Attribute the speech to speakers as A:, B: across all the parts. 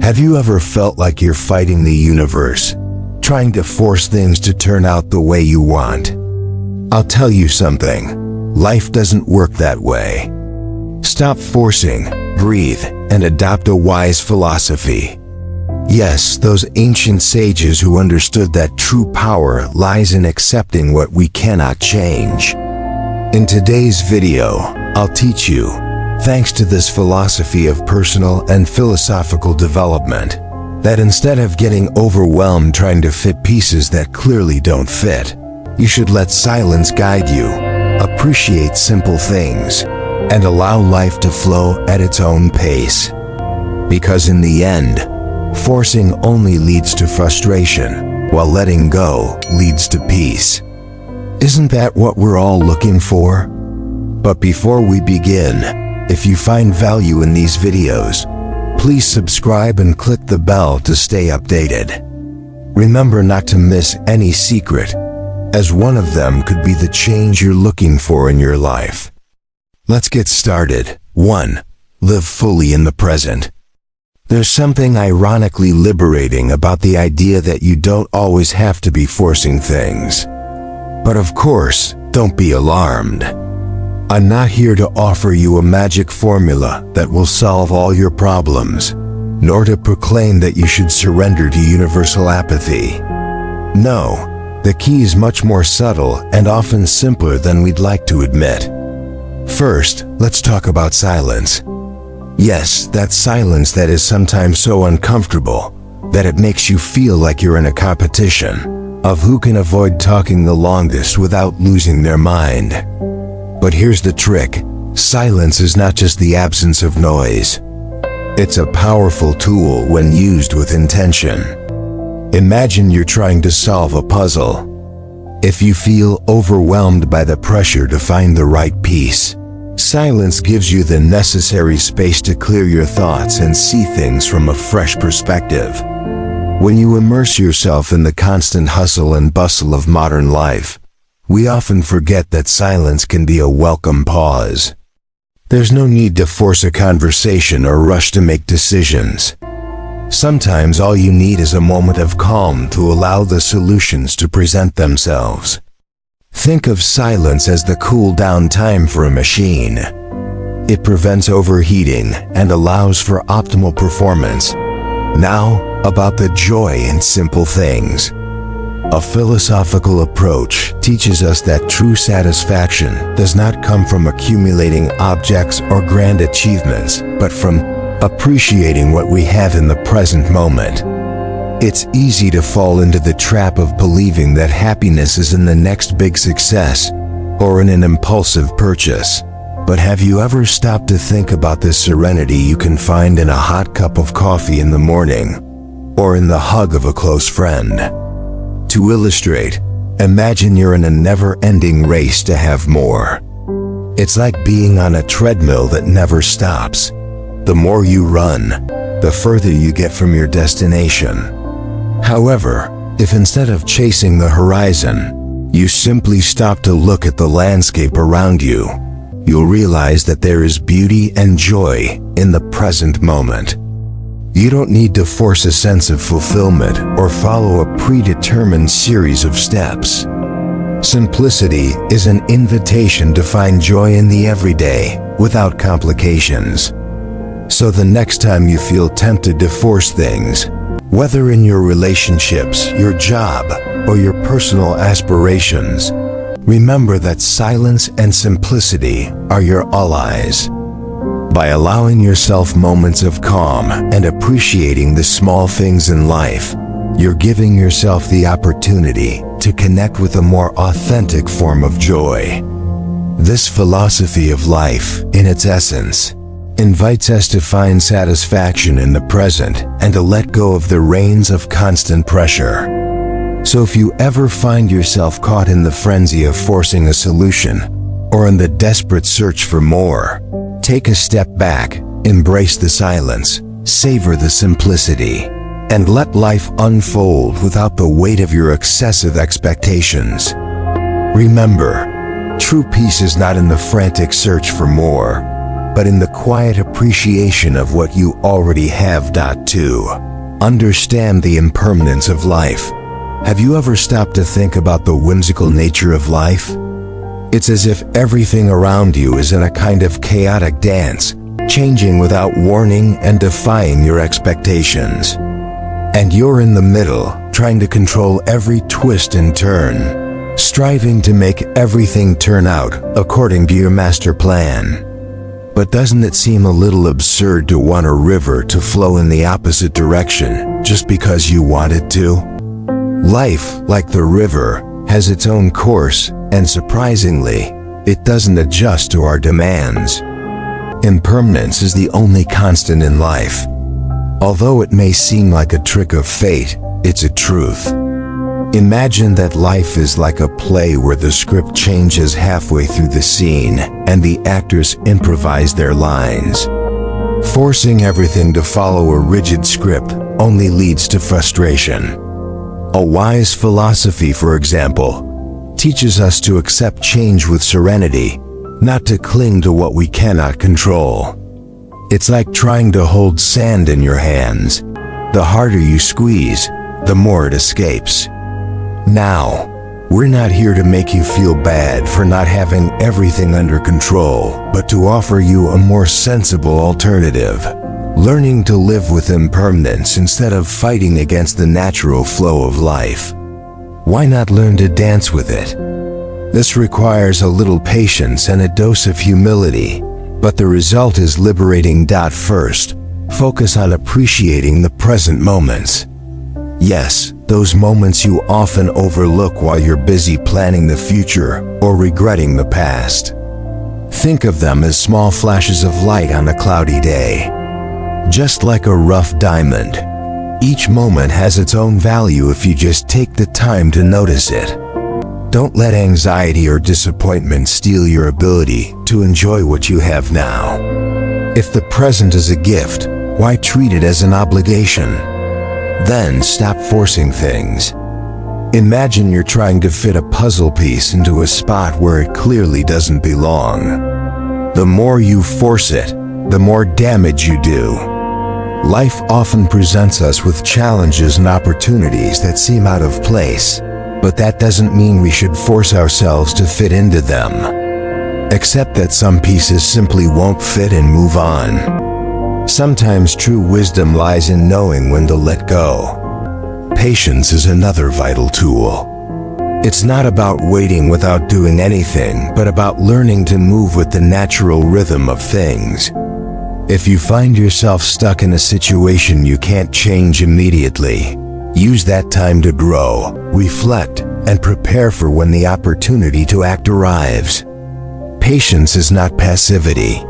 A: Have you ever felt like you're fighting the universe, trying to force things to turn out the way you want? I'll tell you something, life doesn't work that way. Stop forcing, breathe, and adopt a wise philosophy. Yes, those ancient sages who understood that true power lies in accepting what we cannot change. In today's video, I'll teach you, thanks to this philosophy of personal and philosophical development, that instead of getting overwhelmed trying to fit pieces that clearly don't fit, you should let silence guide you, appreciate simple things, and allow life to flow at its own pace. Because in the end, forcing only leads to frustration, while letting go leads to peace. Isn't that what we're all looking for? But before we begin, if you find value in these videos, please subscribe and click the bell to stay updated. Remember not to miss any secret, as one of them could be the change you're looking for in your life. Let's get started. 1. Live fully in the present. There's something ironically liberating about the idea that you don't always have to be forcing things. But of course, don't be alarmed. I'm not here to offer you a magic formula that will solve all your problems, nor to proclaim that you should surrender to universal apathy. No, the key is much more subtle and often simpler than we'd like to admit. First, let's talk about silence. Yes, that silence that is sometimes so uncomfortable that it makes you feel like you're in a competition of who can avoid talking the longest without losing their mind. But here's the trick. Silence is not just the absence of noise. It's a powerful tool when used with intention. Imagine you're trying to solve a puzzle. If you feel overwhelmed by the pressure to find the right piece, silence gives you the necessary space to clear your thoughts and see things from a fresh perspective. When you immerse yourself in the constant hustle and bustle of modern life, we often forget that silence can be a welcome pause. There's no need to force a conversation or rush to make decisions. Sometimes all you need is a moment of calm to allow the solutions to present themselves. Think of silence as the cool-down time for a machine. It prevents overheating and allows for optimal performance. Now, about the joy in simple things. A philosophical approach teaches us that true satisfaction does not come from accumulating objects or grand achievements, but from appreciating what we have in the present moment. It's easy to fall into the trap of believing that happiness is in the next big success or in an impulsive purchase. But have you ever stopped to think about the serenity you can find in a hot cup of coffee in the morning, or in the hug of a close friend? To illustrate, imagine you're in a never-ending race to have more. It's like being on a treadmill that never stops. The more you run, the further you get from your destination. However, if instead of chasing the horizon, you simply stop to look at the landscape around you, you'll realize that there is beauty and joy in the present moment. You don't need to force a sense of fulfillment or follow a predetermined series of steps. Simplicity is an invitation to find joy in the everyday, without complications. So the next time you feel tempted to force things, whether in your relationships, your job, or your personal aspirations, remember that silence and simplicity are your allies. By allowing yourself moments of calm and appreciating the small things in life, you're giving yourself the opportunity to connect with a more authentic form of joy. This philosophy of life, in its essence, invites us to find satisfaction in the present and to let go of the reins of constant pressure. So if you ever find yourself caught in the frenzy of forcing a solution, or in the desperate search for more, take a step back, embrace the silence, savor the simplicity, and let life unfold without the weight of your excessive expectations. Remember, true peace is not in the frantic search for more, but in the quiet appreciation of what you already have. 2. Understand the impermanence of life. Have you ever stopped to think about the whimsical nature of life? It's as if everything around you is in a kind of chaotic dance, changing without warning and defying your expectations. And you're in the middle, trying to control every twist and turn, striving to make everything turn out according to your master plan. But doesn't it seem a little absurd to want a river to flow in the opposite direction just because you want it to? Life, like the river, has its own course, and surprisingly, it doesn't adjust to our demands. Impermanence is the only constant in life. Although it may seem like a trick of fate, it's a truth. Imagine that life is like a play where the script changes halfway through the scene and the actors improvise their lines. Forcing everything to follow a rigid script only leads to frustration. A wise philosophy, for example, teaches us to accept change with serenity, not to cling to what we cannot control. It's like trying to hold sand in your hands. The harder you squeeze, the more it escapes. Now, we're not here to make you feel bad for not having everything under control, but to offer you a more sensible alternative. Learning to live with impermanence instead of fighting against the natural flow of life. Why not learn to dance with it? This requires a little patience and a dose of humility, but the result is liberating. 1. Focus on appreciating the present moments. Yes, those moments you often overlook while you're busy planning the future or regretting the past. Think of them as small flashes of light on a cloudy day. Just like a rough diamond, each moment has its own value if you just take the time to notice it. Don't let anxiety or disappointment steal your ability to enjoy what you have now. If the present is a gift, why treat it as an obligation? Then stop forcing things. Imagine you're trying to fit a puzzle piece into a spot where it clearly doesn't belong. The more you force it, the more damage you do. Life often presents us with challenges and opportunities that seem out of place, but that doesn't mean we should force ourselves to fit into them. Accept that some pieces simply won't fit and move on. Sometimes true wisdom lies in knowing when to let go. Patience is another vital tool. It's not about waiting without doing anything, but about learning to move with the natural rhythm of things. If you find yourself stuck in a situation you can't change immediately, use that time to grow, reflect, and prepare for when the opportunity to act arrives. Patience is not passivity.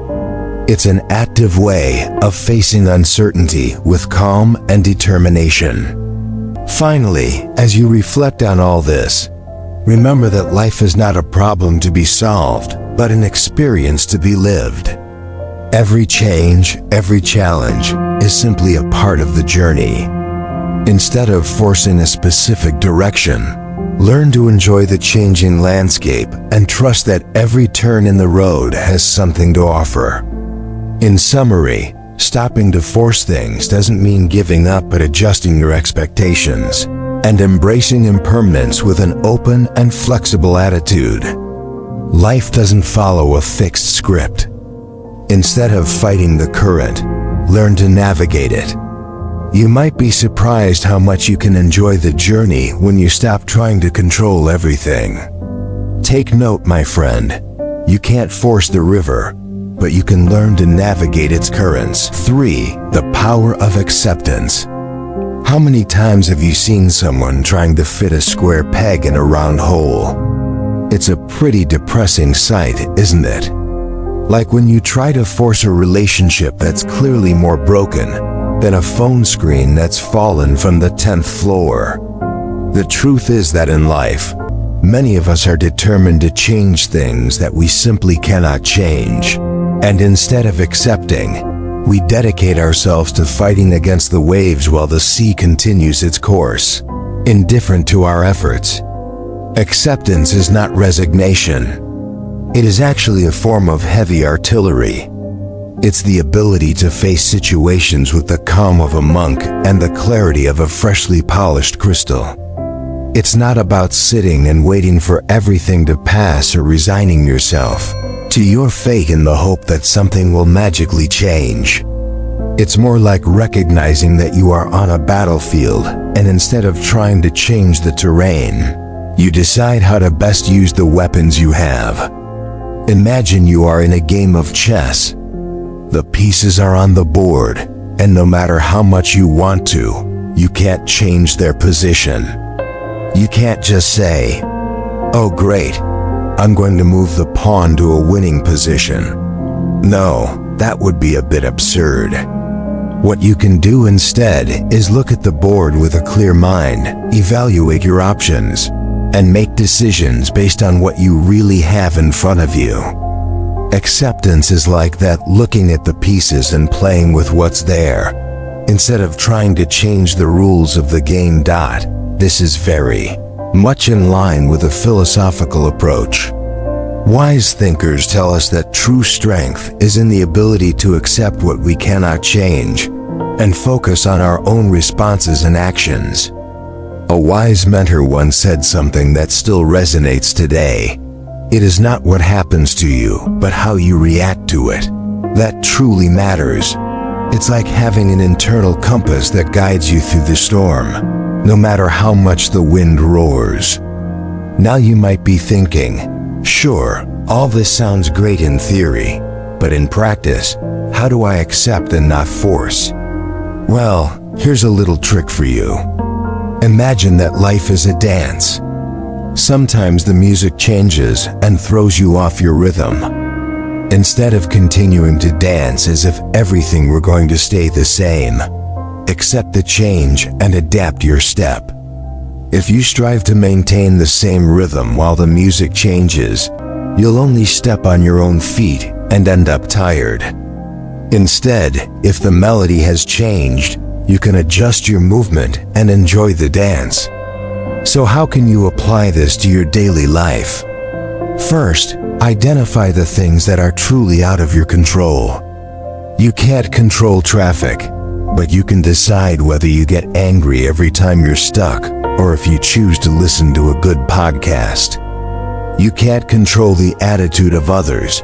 A: It's an active way of facing uncertainty with calm and determination. Finally, as you reflect on all this, remember that life is not a problem to be solved, but an experience to be lived. Every change, every challenge is simply a part of the journey. Instead of forcing a specific direction, learn to enjoy the changing landscape and trust that every turn in the road has something to offer. In summary, stopping to force things doesn't mean giving up but adjusting your expectations and embracing impermanence with an open and flexible attitude. Life doesn't follow a fixed script. Instead of fighting the current, learn to navigate it. You might be surprised how much you can enjoy the journey when you stop trying to control everything. Take note, my friend. You can't force the river, but you can learn to navigate its currents. 3. The power of acceptance. How many times have you seen someone trying to fit a square peg in a round hole? It's a pretty depressing sight, isn't it? Like when you try to force a relationship that's clearly more broken than a phone screen that's fallen from the 10th floor. The truth is that in life, many of us are determined to change things that we simply cannot change. And instead of accepting, we dedicate ourselves to fighting against the waves while the sea continues its course, indifferent to our efforts. Acceptance is not resignation. It is actually a form of heavy artillery. It's the ability to face situations with the calm of a monk and the clarity of a freshly polished crystal. It's not about sitting and waiting for everything to pass or resigning yourself to your fate in the hope that something will magically change. It's more like recognizing that you are on a battlefield, and instead of trying to change the terrain, you decide how to best use the weapons you have. Imagine you are in a game of chess. The pieces are on the board, and no matter how much you want to, you can't change their position. You can't just say, "Oh great, I'm going to move the pawn to a winning position." No, that would be a bit absurd. What you can do instead is look at the board with a clear mind, evaluate your options, and make decisions based on what you really have in front of you. Acceptance is like that, looking at the pieces and playing with what's there, instead of trying to change the rules of the game. This is very much in line with a philosophical approach. Wise thinkers tell us that true strength is in the ability to accept what we cannot change and focus on our own responses and actions. A wise mentor once said something that still resonates today. It is not what happens to you, but how you react to it, that truly matters. It's like having an internal compass that guides you through the storm, no matter how much the wind roars. Now you might be thinking, sure, all this sounds great in theory, but in practice, how do I accept and not force? Well, here's a little trick for you. Imagine that life is a dance. Sometimes the music changes and throws you off your rhythm. Instead of continuing to dance as if everything were going to stay the same, accept the change and adapt your step. If you strive to maintain the same rhythm while the music changes, you'll only step on your own feet and end up tired. Instead, if the melody has changed, you can adjust your movement and enjoy the dance. So how can you apply this to your daily life? First, identify the things that are truly out of your control. You can't control traffic, but you can decide whether you get angry every time you're stuck or if you choose to listen to a good podcast. You can't control the attitude of others,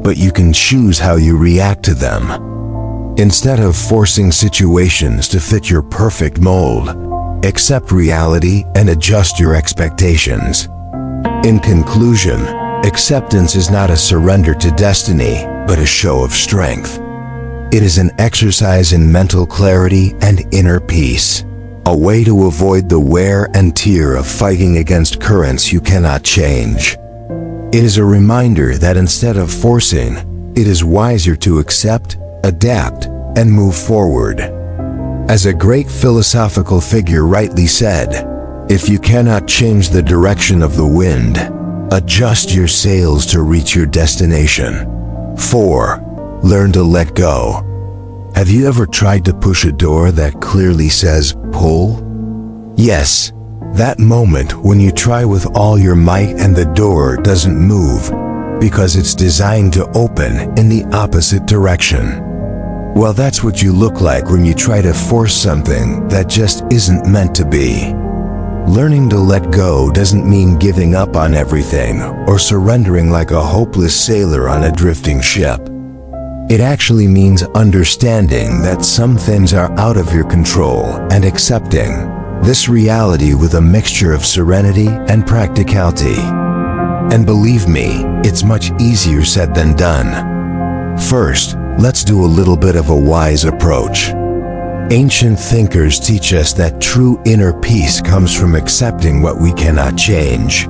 A: but you can choose how you react to them. Instead of forcing situations to fit your perfect mold, accept reality and adjust your expectations. In conclusion, acceptance is not a surrender to destiny, but a show of strength. It is an exercise in mental clarity and inner peace, a way to avoid the wear and tear of fighting against currents you cannot change. It is a reminder that instead of forcing, it is wiser to accept, adapt, and move forward. As a great philosophical figure rightly said, if you cannot change the direction of the wind, adjust your sails to reach your destination. 4. Learn to let go. Have you ever tried to push a door that clearly says pull? Yes, that moment when you try with all your might and the door doesn't move because it's designed to open in the opposite direction. Well, that's what you look like when you try to force something that just isn't meant to be. Learning to let go doesn't mean giving up on everything or surrendering like a hopeless sailor on a drifting ship. It actually means understanding that some things are out of your control and accepting this reality with a mixture of serenity and practicality. And believe me, it's much easier said than done. First, let's do a little bit of a wise approach. Ancient thinkers teach us that true inner peace comes from accepting what we cannot change.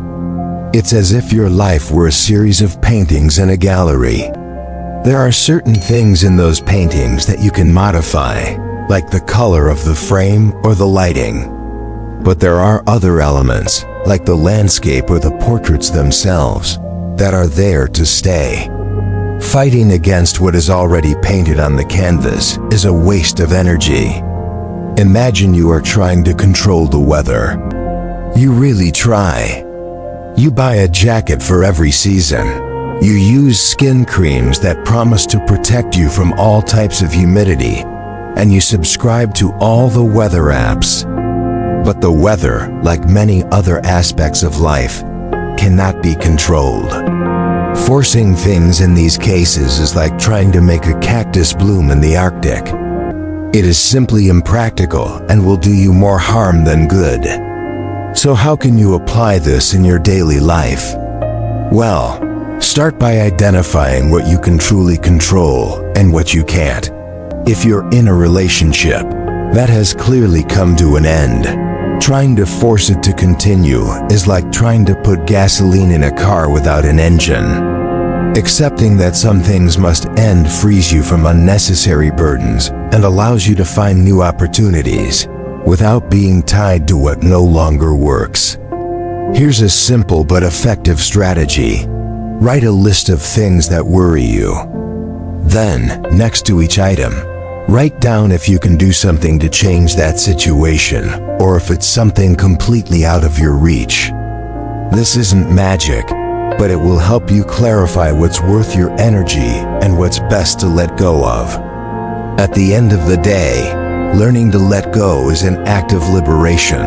A: It's as if your life were a series of paintings in a gallery. There are certain things in those paintings that you can modify, like the color of the frame or the lighting. But there are other elements, like the landscape or the portraits themselves, that are there to stay. Fighting against what is already painted on the canvas is a waste of energy. Imagine you are trying to control the weather. You really try. You buy a jacket for every season. You use skin creams that promise to protect you from all types of humidity, and you subscribe to all the weather apps. But the weather, like many other aspects of life, cannot be controlled. Forcing things in these cases is like trying to make a cactus bloom in the Arctic. It is simply impractical and will do you more harm than good. So how can you apply this in your daily life? Well, start by identifying what you can truly control and what you can't. If you're in a relationship that has clearly come to an end, trying to force it to continue is like trying to put gasoline in a car without an engine. Accepting that some things must end frees you from unnecessary burdens and allows you to find new opportunities without being tied to what no longer works. Here's a simple but effective strategy. Write a list of things that worry you. Then, next to each item, write down if you can do something to change that situation, or if it's something completely out of your reach. This isn't magic, but it will help you clarify what's worth your energy and what's best to let go of. At the end of the day, learning to let go is an act of liberation.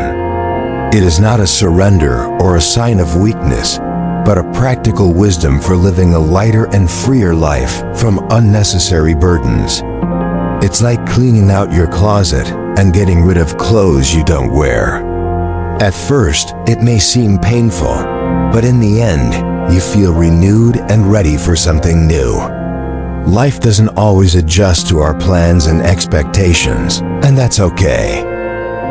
A: It is not a surrender or a sign of weakness, but a practical wisdom for living a lighter and freer life from unnecessary burdens. It's like cleaning out your closet and getting rid of clothes you don't wear. At first, it may seem painful, but in the end, you feel renewed and ready for something new. Life doesn't always adjust to our plans and expectations, and that's okay.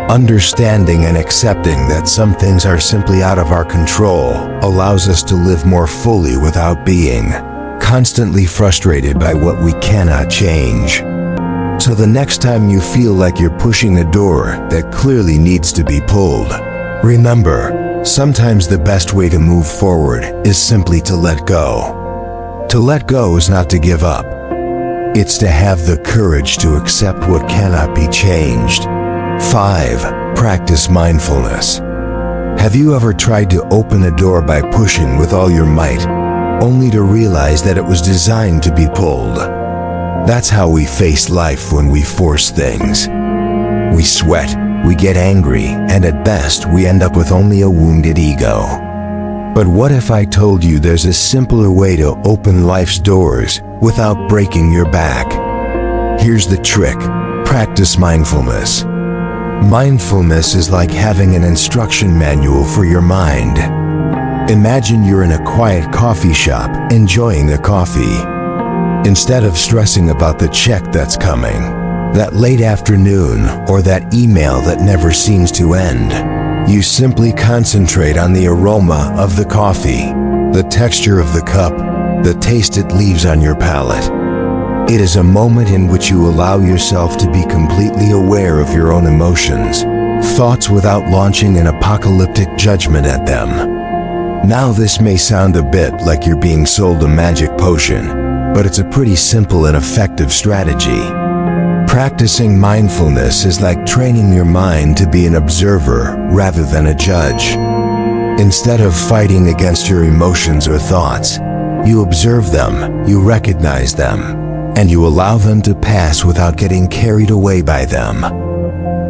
A: Understanding and accepting that some things are simply out of our control allows us to live more fully without being constantly frustrated by what we cannot change. So the next time you feel like you're pushing a door that clearly needs to be pulled, remember, sometimes the best way to move forward is simply to let go. To let go is not to give up. It's to have the courage to accept what cannot be changed. 5. Practice mindfulness. Have you ever tried to open a door by pushing with all your might, only to realize that it was designed to be pulled? That's how we face life when we force things. We sweat, we get angry, and at best we end up with only a wounded ego. But what if I told you there's a simpler way to open life's doors without breaking your back? Here's the trick. Practice mindfulness. Mindfulness is like having an instruction manual for your mind. Imagine you're in a quiet coffee shop enjoying the coffee. Instead of stressing about the check that's coming, that late afternoon, or that email that never seems to end, you simply concentrate on the aroma of the coffee, the texture of the cup, the taste it leaves on your palate. It is a moment in which you allow yourself to be completely aware of your own emotions, thoughts without launching an apocalyptic judgment at them. Now this may sound a bit like you're being sold a magic potion, but it's a pretty simple and effective strategy. Practicing mindfulness is like training your mind to be an observer rather than a judge. Instead of fighting against your emotions or thoughts, you observe them, you recognize them, and you allow them to pass without getting carried away by them.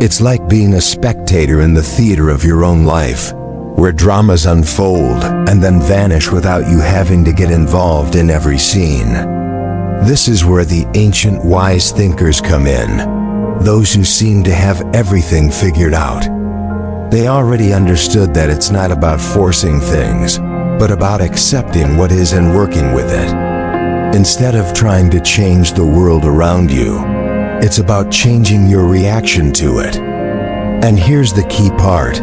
A: It's like being a spectator in the theater of your own life, where dramas unfold and then vanish without you having to get involved in every scene. This is where the ancient wise thinkers come in, those who seem to have everything figured out. They already understood that it's not about forcing things, but about accepting what is and working with it. Instead of trying to change the world around you, it's about changing your reaction to it. And here's the key part.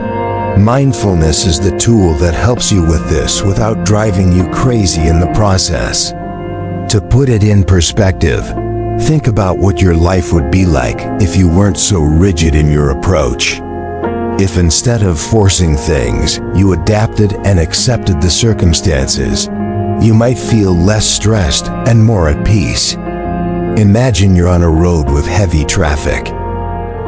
A: Mindfulness is the tool that helps you with this without driving you crazy in the process. To put it in perspective, think about what your life would be like if you weren't so rigid in your approach. If instead of forcing things, you adapted and accepted the circumstances, you might feel less stressed and more at peace. Imagine you're on a road with heavy traffic.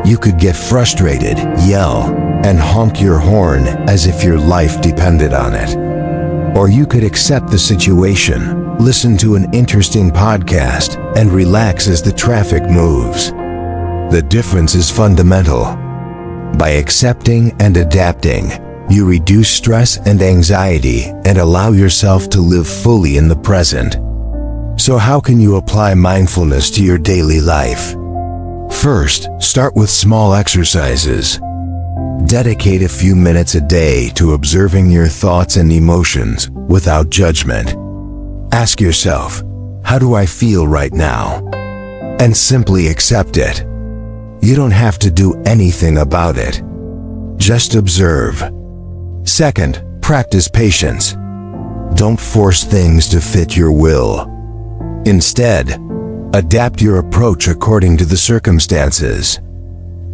A: You could get frustrated, yell, and honk your horn as if your life depended on it. Or you could accept the situation, listen to an interesting podcast, and relax as the traffic moves. The difference is fundamental. By accepting and adapting, you reduce stress and anxiety and allow yourself to live fully in the present. So how can you apply mindfulness to your daily life? First, start with small exercises. Dedicate a few minutes a day to observing your thoughts and emotions without judgment. Ask yourself, how do I feel right now? And simply accept it. You don't have to do anything about it. Just observe. Second, practice patience. Don't force things to fit your will. Instead, adapt your approach according to the circumstances.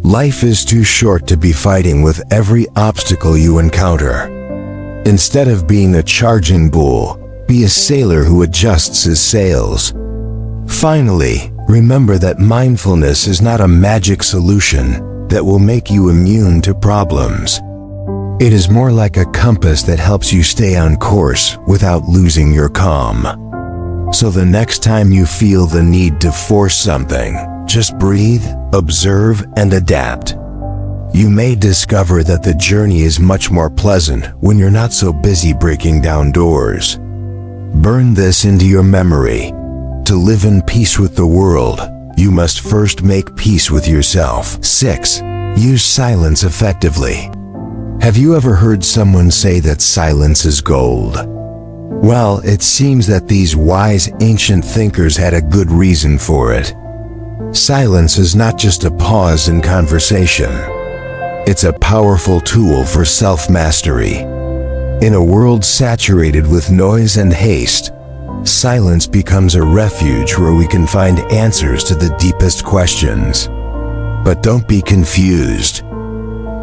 A: Life is too short to be fighting with every obstacle you encounter. Instead of being a charging bull, be a sailor who adjusts his sails. Finally, remember that mindfulness is not a magic solution that will make you immune to problems. It is more like a compass that helps you stay on course without losing your calm. So the next time you feel the need to force something, just breathe, observe, and adapt. You may discover that the journey is much more pleasant when you're not so busy breaking down doors. Burn this into your memory. To live in peace with the world, you must first make peace with yourself. 6. Use silence effectively. Have you ever heard someone say that silence is gold? Well, it seems that these wise ancient thinkers had a good reason for it. Silence is not just a pause in conversation. It's a powerful tool for self-mastery. In a world saturated with noise and haste, silence becomes a refuge where we can find answers to the deepest questions. But don't be confused.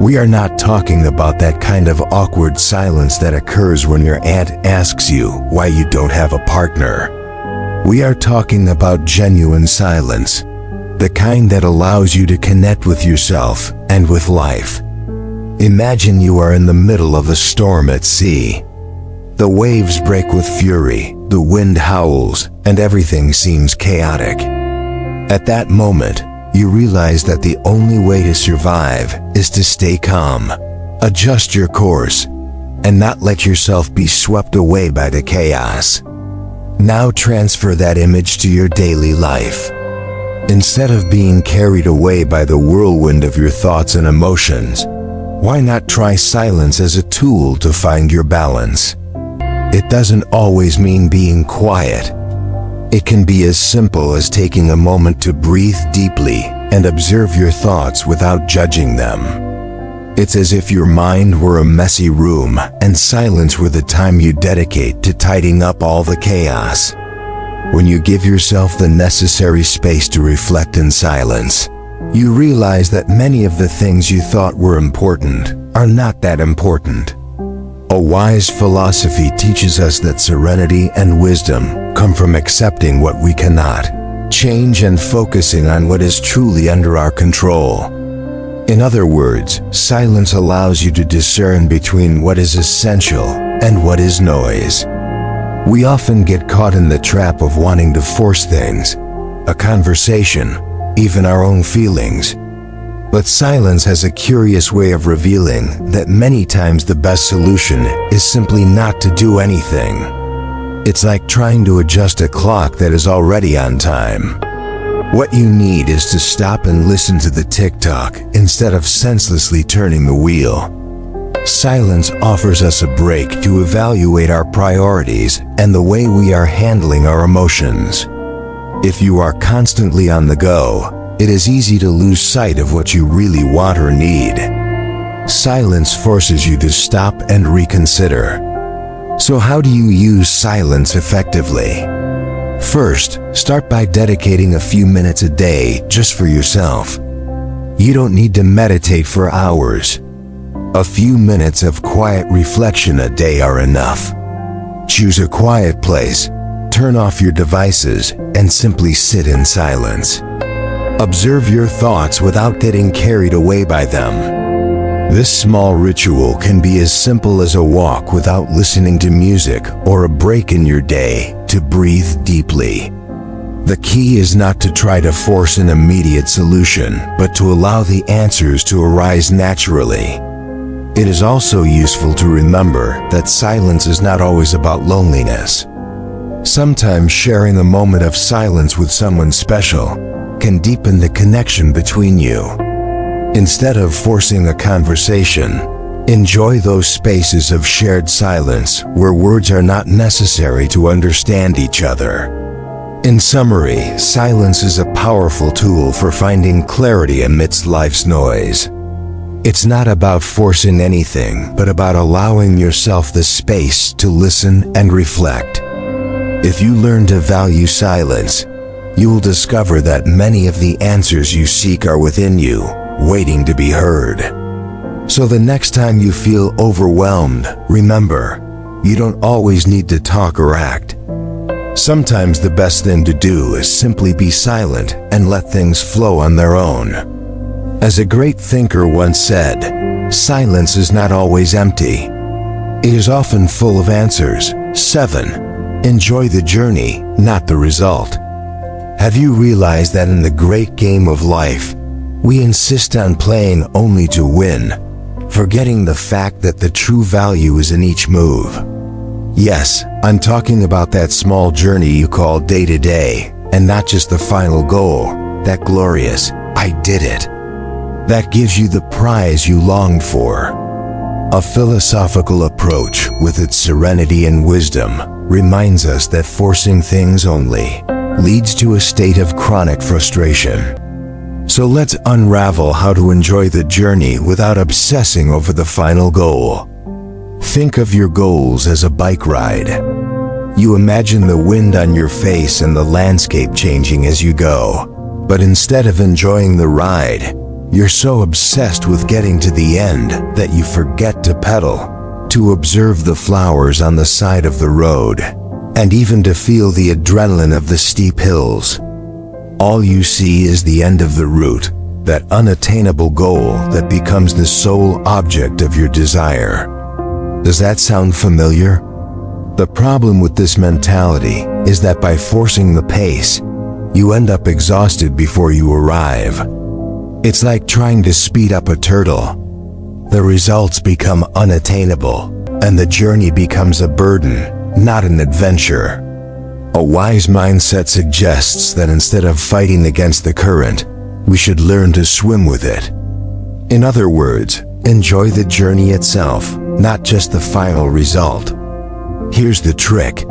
A: We are not talking about that kind of awkward silence that occurs when your aunt asks you why you don't have a partner. We are talking about genuine silence, the kind that allows you to connect with yourself and with life. Imagine you are in the middle of a storm at sea. The waves break with fury, the wind howls, and everything seems chaotic. At that moment, you realize that the only way to survive is to stay calm, adjust your course, and not let yourself be swept away by the chaos. Now transfer that image to your daily life. Instead of being carried away by the whirlwind of your thoughts and emotions, why not try silence as a tool to find your balance? It doesn't always mean being quiet. It can be as simple as taking a moment to breathe deeply and observe your thoughts without judging them. It's as if your mind were a messy room and silence were the time you dedicate to tidying up all the chaos. When you give yourself the necessary space to reflect in silence, you realize that many of the things you thought were important are not that important. A wise philosophy teaches us that serenity and wisdom come from accepting what we cannot change and focusing on what is truly under our control. In other words, silence allows you to discern between what is essential and what is noise. We often get caught in the trap of wanting to force things, a conversation, even our own feelings. But silence has a curious way of revealing that many times the best solution is simply not to do anything. It's like trying to adjust a clock that is already on time. What you need is to stop and listen to the tick-tock instead of senselessly turning the wheel. Silence offers us a break to evaluate our priorities and the way we are handling our emotions. If you are constantly on the go, it is easy to lose sight of what you really want or need. Silence forces you to stop and reconsider. So how do you use silence effectively? First, start by dedicating a few minutes a day just for yourself. You don't need to meditate for hours. A few minutes of quiet reflection a day are enough. Choose a quiet place, turn off your devices, and simply sit in silence. Observe your thoughts without getting carried away by them. This small ritual can be as simple as a walk without listening to music or a break in your day to to breathe deeply. The key is not to try to force an immediate solution, but to allow the answers to arise naturally. It is also useful to remember that silence is not always about loneliness. Sometimes sharing a moment of silence with someone special can deepen the connection between you. Instead of forcing a conversation, enjoy those spaces of shared silence where words are not necessary to understand each other. In summary, silence is a powerful tool for finding clarity amidst life's noise. It's not about forcing anything, but about allowing yourself the space to listen and reflect. If you learn to value silence, you will discover that many of the answers you seek are within you, waiting to be heard. So the next time you feel overwhelmed, remember, you don't always need to talk or act. Sometimes the best thing to do is simply be silent and let things flow on their own. As a great thinker once said, silence is not always empty. It is often full of answers. 7. Enjoy the journey, not the result. Have you realized that in the great game of life, we insist on playing only to win, forgetting the fact that the true value is in each move? Yes, I'm talking about that small journey you call day to day, and not just the final goal, that glorious, I did it. That gives you the prize you longed for. A philosophical approach, with its serenity and wisdom, reminds us that forcing things only leads to a state of chronic frustration. So let's unravel how to enjoy the journey without obsessing over the final goal. Think of your goals as a bike ride. You imagine the wind on your face and the landscape changing as you go. But instead of enjoying the ride, you're so obsessed with getting to the end that you forget to pedal, to observe the flowers on the side of the road, and even to feel the adrenaline of the steep hills. All you see is the end of the route, that unattainable goal that becomes the sole object of your desire. Does that sound familiar? The problem with this mentality is that by forcing the pace, you end up exhausted before you arrive. It's like trying to speed up a turtle. The results become unattainable, and the journey becomes a burden, not an adventure. A wise mindset suggests that instead of fighting against the current, we should learn to swim with it. In other words, enjoy the journey itself, not just the final result. Here's the trick.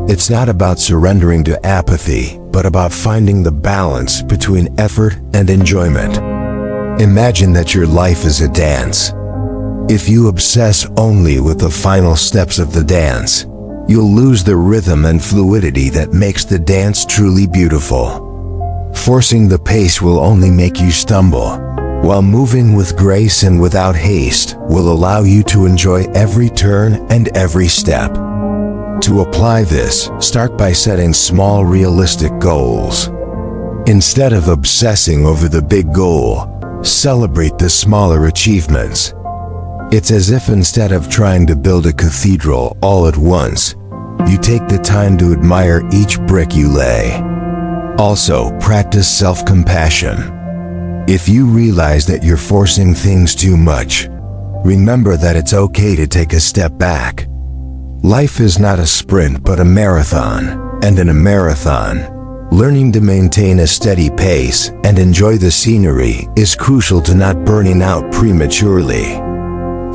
A: It's not about surrendering to apathy, but about finding the balance between effort and enjoyment. Imagine that your life is a dance. If you obsess only with the final steps of the dance, you'll lose the rhythm and fluidity that makes the dance truly beautiful. Forcing the pace will only make you stumble, while moving with grace and without haste will allow you to enjoy every turn and every step. To apply this, start by setting small, realistic goals. Instead of obsessing over the big goal, celebrate the smaller achievements. It's as if instead of trying to build a cathedral all at once, you take the time to admire each brick you lay. Also, practice self-compassion. If you realize that you're forcing things too much, remember that it's okay to take a step back. Life is not a sprint but a marathon, and in a marathon, learning to maintain a steady pace and enjoy the scenery is crucial to not burning out prematurely.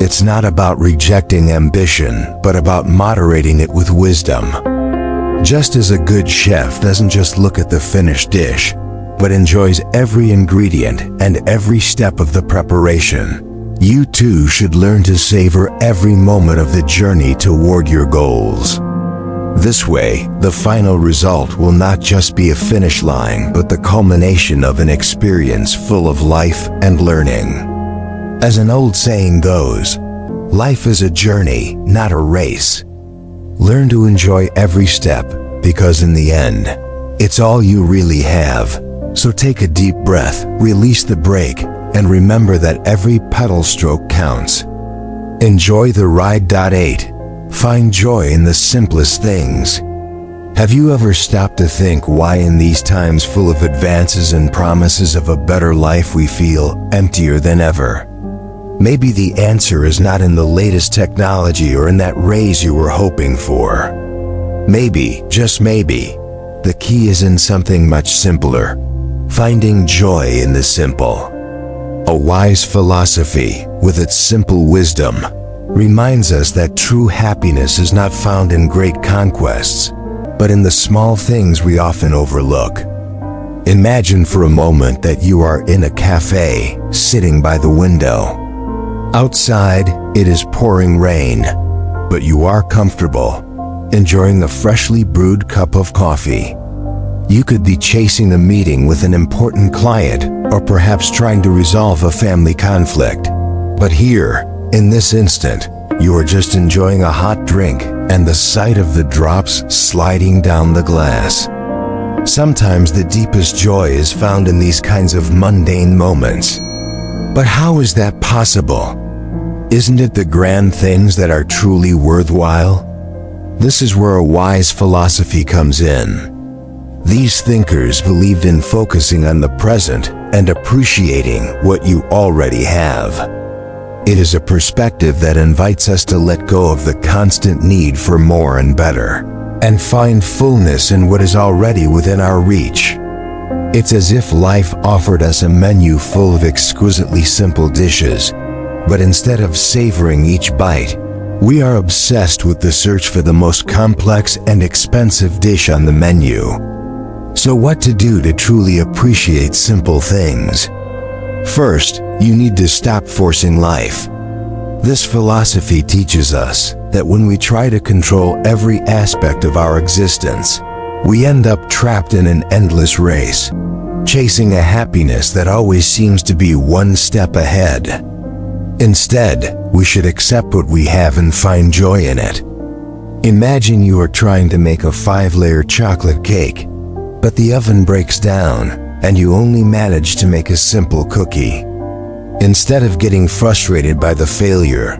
A: It's not about rejecting ambition, but about moderating it with wisdom. Just as a good chef doesn't just look at the finished dish, but enjoys every ingredient and every step of the preparation, you too should learn to savor every moment of the journey toward your goals. This way, the final result will not just be a finish line, but the culmination of an experience full of life and learning. As an old saying goes, life is a journey, not a race. Learn to enjoy every step, because in the end, it's all you really have. So take a deep breath, release the brake, and remember that every pedal stroke counts. Enjoy the ride. 8. Find joy in the simplest things. Have you ever stopped to think why in these times full of advances and promises of a better life we feel emptier than ever? Maybe the answer is not in the latest technology or in that raise you were hoping for. Maybe, just maybe, the key is in something much simpler: finding joy in the simple. A wise philosophy, with its simple wisdom, reminds us that true happiness is not found in great conquests, but in the small things we often overlook. Imagine for a moment that you are in a cafe, sitting by the window. Outside, it is pouring rain, but you are comfortable, enjoying a freshly brewed cup of coffee. You could be chasing a meeting with an important client, or perhaps trying to resolve a family conflict. But here, in this instant, you are just enjoying a hot drink and the sight of the drops sliding down the glass. Sometimes the deepest joy is found in these kinds of mundane moments. But how is that possible? Isn't it the grand things that are truly worthwhile? This is where a wise philosophy comes in. These thinkers believed in focusing on the present and appreciating what you already have. It is a perspective that invites us to let go of the constant need for more and better, and find fullness in what is already within our reach. It's as if life offered us a menu full of exquisitely simple dishes, but instead of savoring each bite, we are obsessed with the search for the most complex and expensive dish on the menu. So what to do to truly appreciate simple things? First, you need to stop forcing life. This philosophy teaches us that when we try to control every aspect of our existence, we end up trapped in an endless race, chasing a happiness that always seems to be one step ahead. Instead, we should accept what we have and find joy in it. Imagine you are trying to make a 5-layer chocolate cake, but the oven breaks down and you only manage to make a simple cookie. Instead of getting frustrated by the failure,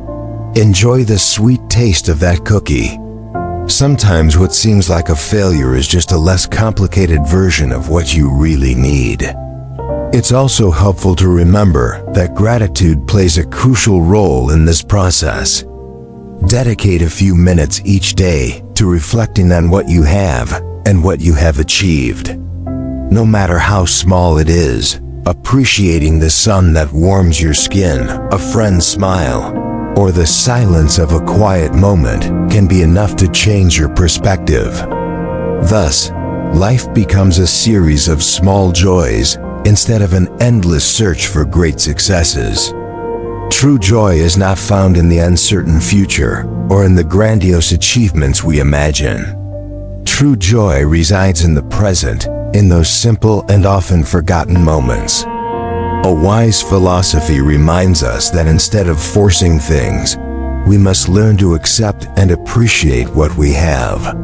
A: enjoy the sweet taste of that cookie. Sometimes what seems like a failure is just a less complicated version of what you really need. It's also helpful to remember that gratitude plays a crucial role in this process. Dedicate a few minutes each day to reflecting on what you have and what you have achieved. No matter how small it is, appreciating the sun that warms your skin, a friend's smile, or the silence of a quiet moment can be enough to change your perspective. Thus, life becomes a series of small joys instead of an endless search for great successes. True joy is not found in the uncertain future or in the grandiose achievements we imagine. True joy resides in the present, in those simple and often forgotten moments. A wise philosophy reminds us that instead of forcing things, we must learn to accept and appreciate what we have.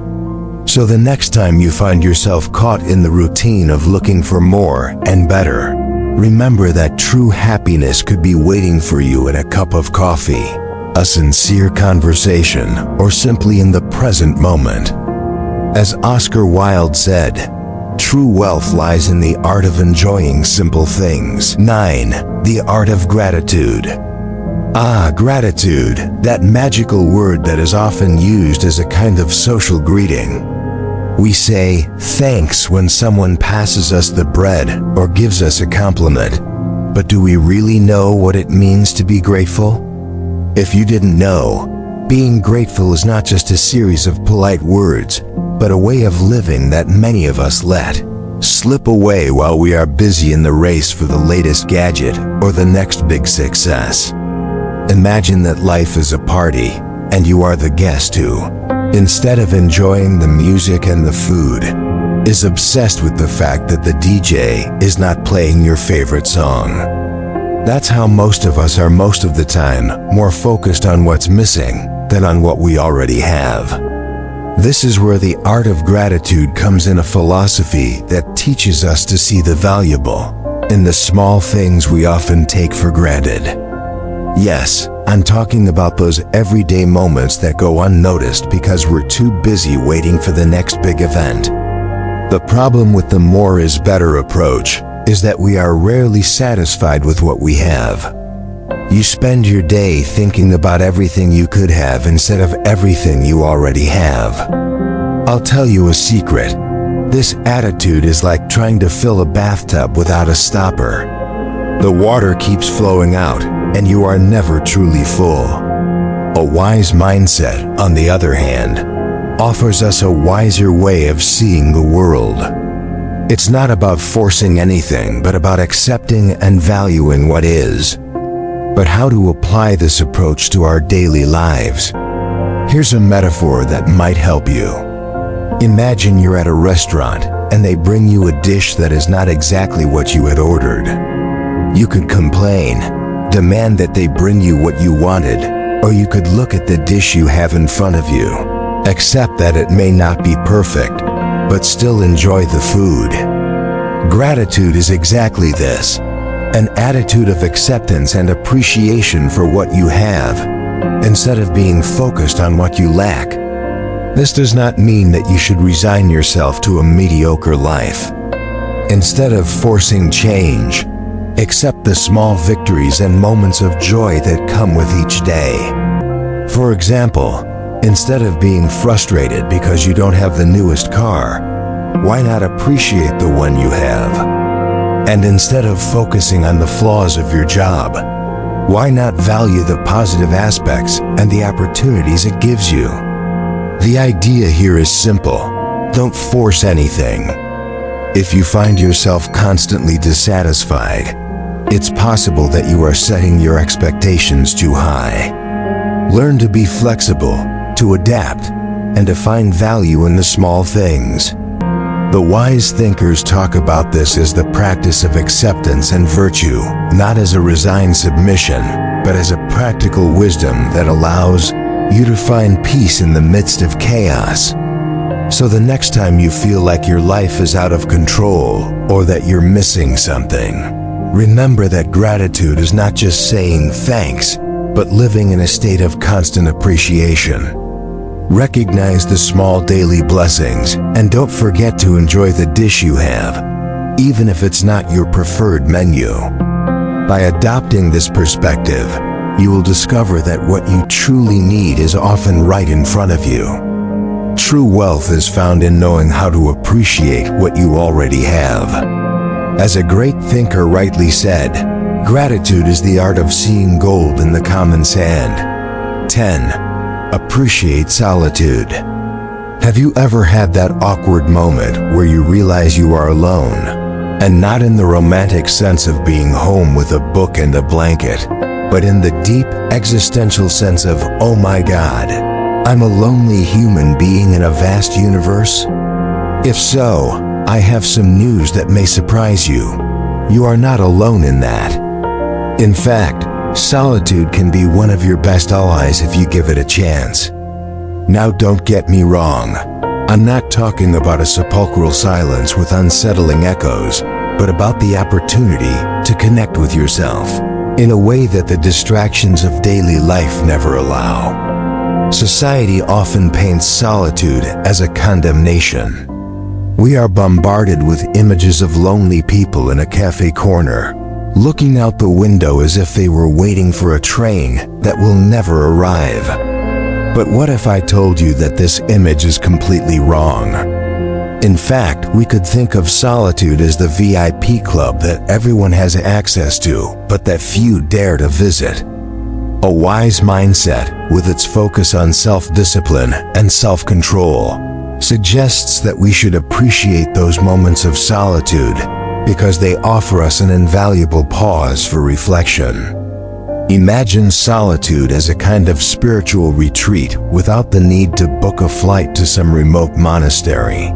A: So the next time you find yourself caught in the routine of looking for more and better, remember that true happiness could be waiting for you in a cup of coffee, a sincere conversation, or simply in the present moment. As Oscar Wilde said, true wealth lies in the art of enjoying simple things. 9. The art of gratitude. Gratitude, that magical word that is often used as a kind of social greeting. We say thanks when someone passes us the bread or gives us a compliment, but do we really know what it means to be grateful? If you didn't know, being grateful is not just a series of polite words, but a way of living that many of us let slip away while we are busy in the race for the latest gadget or the next big success. Imagine that life is a party, and you are the guest who, instead of enjoying the music and the food, is obsessed with the fact that the DJ is not playing your favorite song. That's how most of us are most of the time, more focused on what's missing than on what we already have. This is where the art of gratitude comes in, a philosophy that teaches us to see the valuable in the small things we often take for granted. Yes, I'm talking about those everyday moments that go unnoticed because we're too busy waiting for the next big event. The problem with the more is better approach is that we are rarely satisfied with what we have. You spend your day thinking about everything you could have instead of everything you already have. I'll tell you a secret. This attitude is like trying to fill a bathtub without a stopper. The water keeps flowing out, and you are never truly full. A wise mindset, on the other hand, offers us a wiser way of seeing the world. It's not about forcing anything, but about accepting and valuing what is. But how to apply this approach to our daily lives? Here's a metaphor that might help you. Imagine you're at a restaurant, and they bring you a dish that is not exactly what you had ordered. You could complain, demand that they bring you what you wanted, or you could look at the dish you have in front of you, accept that it may not be perfect, but still enjoy the food. Gratitude is exactly this, an attitude of acceptance and appreciation for what you have, instead of being focused on what you lack. This does not mean that you should resign yourself to a mediocre life. Instead of forcing change, accept the small victories and moments of joy that come with each day. For example, instead of being frustrated because you don't have the newest car, why not appreciate the one you have? And instead of focusing on the flaws of your job, why not value the positive aspects and the opportunities it gives you? The idea here is simple. Don't force anything. If you find yourself constantly dissatisfied, it's possible that you are setting your expectations too high. Learn to be flexible, to adapt, and to find value in the small things. The wise thinkers talk about this as the practice of acceptance and virtue, not as a resigned submission, but as a practical wisdom that allows you to find peace in the midst of chaos. So the next time you feel like your life is out of control or that you're missing something, remember that gratitude is not just saying thanks, but living in a state of constant appreciation. Recognize the small daily blessings and don't forget to enjoy the dish you have, even if it's not your preferred menu. By adopting this perspective, you will discover that what you truly need is often right in front of you. True wealth is found in knowing how to appreciate what you already have. As a great thinker rightly said, gratitude is the art of seeing gold in the common sand. 10. Appreciate solitude. Have you ever had that awkward moment where you realize you are alone? And not in the romantic sense of being home with a book and a blanket, but in the deep existential sense of, oh my God, I'm a lonely human being in a vast universe? If so, I have some news that may surprise you. You are not alone in that. In fact, solitude can be one of your best allies if you give it a chance. Now don't get me wrong. I'm not talking about a sepulchral silence with unsettling echoes, but about the opportunity to connect with yourself in a way that the distractions of daily life never allow. Society often paints solitude as a condemnation. We are bombarded with images of lonely people in a cafe corner, looking out the window as if they were waiting for a train that will never arrive. But what if I told you that this image is completely wrong? In fact, we could think of solitude as the VIP club that everyone has access to, but that few dare to visit. A wise mindset, with its focus on self-discipline and self-control, suggests that we should appreciate those moments of solitude because they offer us an invaluable pause for reflection. Imagine solitude as a kind of spiritual retreat without the need to book a flight to some remote monastery.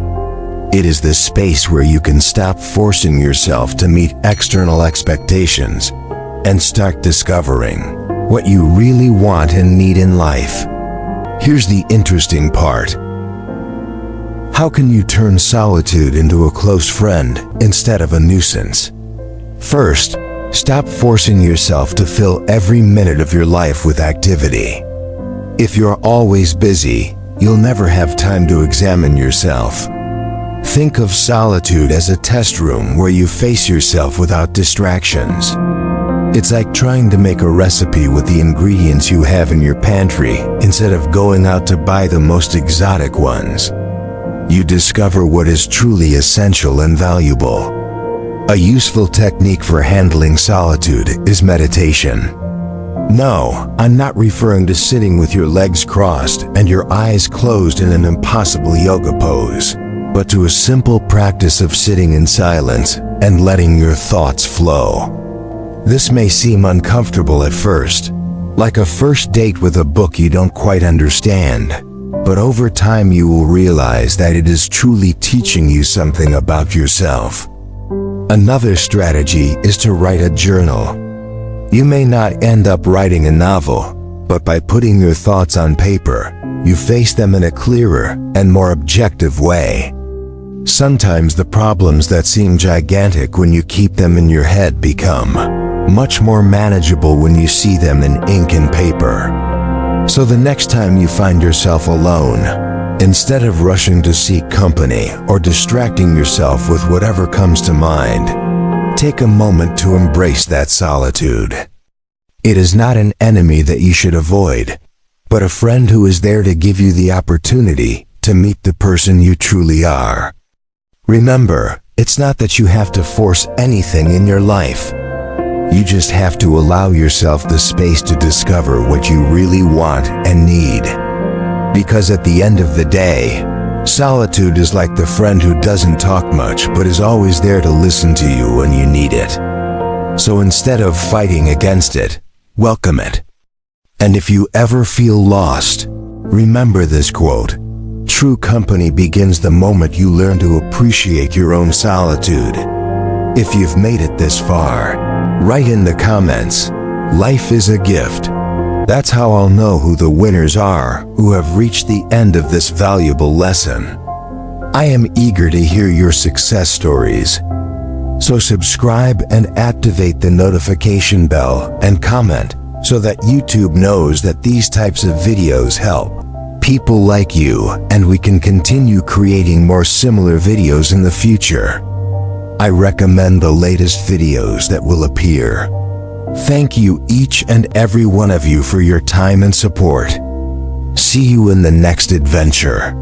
A: It is the space where you can stop forcing yourself to meet external expectations and start discovering what you really want and need in life. Here's the interesting part. How can you turn solitude into a close friend instead of a nuisance? First, Stop forcing yourself to fill every minute of your life with activity. If you're always busy, you'll never have time to examine yourself. Think of solitude as a test room where you face yourself without distractions. It's like trying to make a recipe with the ingredients you have in your pantry instead of going out to buy the most exotic ones. You discover what is truly essential and valuable. A useful technique for handling solitude is meditation. No, I'm not referring to sitting with your legs crossed and your eyes closed in an impossible yoga pose, but to a simple practice of sitting in silence and letting your thoughts flow. This may seem uncomfortable at first, like a first date with a book you don't quite understand, but over time you will realize that it is truly teaching you something about yourself. Another strategy is to write a journal. You may not end up writing a novel, but by putting your thoughts on paper, you face them in a clearer and more objective way. Sometimes the problems that seem gigantic when you keep them in your head become much more manageable when you see them in ink and paper. So the next time you find yourself alone, instead of rushing to seek company or distracting yourself with whatever comes to mind, take a moment to embrace that solitude. It is not an enemy that you should avoid, but a friend who is there to give you the opportunity to meet the person you truly are. Remember, it's not that you have to force anything in your life. You just have to allow yourself the space to discover what you really want and need. Because at the end of the day, solitude is like the friend who doesn't talk much but is always there to listen to you when you need it. So instead of fighting against it, welcome it. And if you ever feel lost, remember this quote: "True company begins the moment you learn to appreciate your own solitude." If you've made it this far, write in the comments, "Life is a gift." That's how I'll know who the winners are who have reached the end of this valuable lesson. I am eager to hear your success stories. So subscribe and activate the notification bell and comment so that YouTube knows that these types of videos help people like you, and we can continue creating more similar videos in the future. I recommend the latest videos that will appear. Thank you each and every one of you for your time and support. See you in the next adventure.